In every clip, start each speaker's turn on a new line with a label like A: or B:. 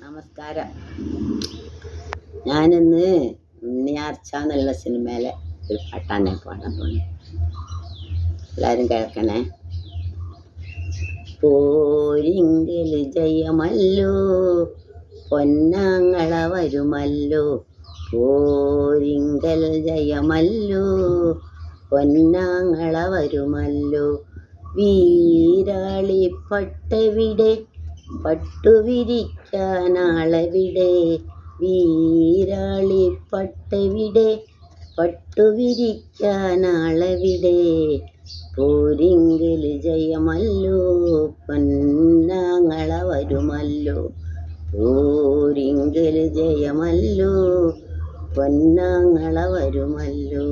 A: നമസ്കാരം. ഞാനിന്ന് ഉണ്ണിയാർച്ച എന്നുള്ള സിനിമയിലെ ഒരു പാട്ടാണ് പാടാൻ പോകുന്നത്. എല്ലാവരും കേൾക്കണേ. പോരിങ്കിൽ ജയമല്ലോ, പൊന്നാങ്ങള വരുമല്ലോ. പോരിങ്കൽ ജയമല്ലോ, പൊന്നാങ്ങള വരുമല്ലോ. വീരാളിപ്പട്ടെവിടെ, പട്ടുവിരിക്കാനാളെവിടെ. വീരാളിപ്പട്ടെവിടെ, പട്ടുവിരിക്കാനാളെവിടെ. പോരിങ്കിൽ ജയമല്ലോ, പൊന്നാങ്ങള വരുമല്ലോ. പോരിങ്കിൽ ജയമല്ലോ, പൊന്നാങ്ങള വരുമല്ലോ.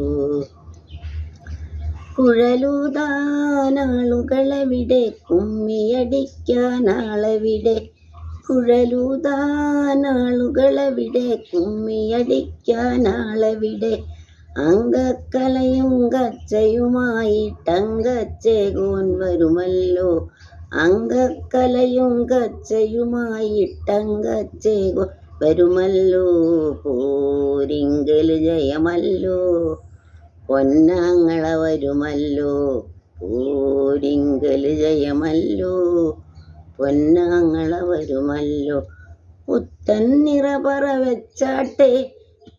A: കുഴലൂതാനാളുകളെവിടെ, കുമ്മിയടിക്കാനാളെവിടെ. കുഴലൂതാനാളുകളെവിടെ, കുമ്മിയടിക്കാനാളെവിടെ. അങ്കക്കലയും കച്ചയുമായിട്ടങ്കച്ചേകോൻ വരുമല്ലോ. അങ്കക്കലയും കച്ചയുമായിട്ടങ്കച്ചേകോൻ വരുമല്ലോ. പോരിങ്കൽ ജയമല്ലോ, പൊന്നാങ്ങള വരുമല്ലോ. പോരിങ്കൽ ജയമല്ലോ, പൊന്നാങ്ങള വരുമല്ലോ. പുത്തൻ നിറപറ വെച്ചാട്ടെ,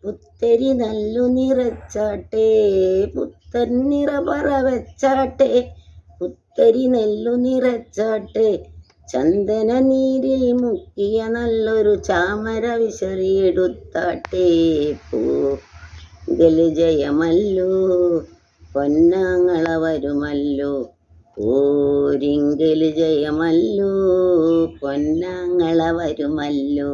A: പുത്തരി നല്ലു നിറച്ചാട്ടെ. പുത്തൻ നിറപറ വെച്ചാട്ടെ, പുത്തരി നെല്ലു നിറച്ചാട്ടെ. ചന്ദന നീരിൽ മുക്കിയ നല്ലൊരു ചാമര വിശറിയെടുത്താട്ടെ. പോരിങ്കൽ ജയമല്ലോ, പൊന്നാങ്ങള വരുമല്ലോ. പോരിങ്കൽ ജയമല്ലോ, പൊന്നാങ്ങള വരുമല്ലോ.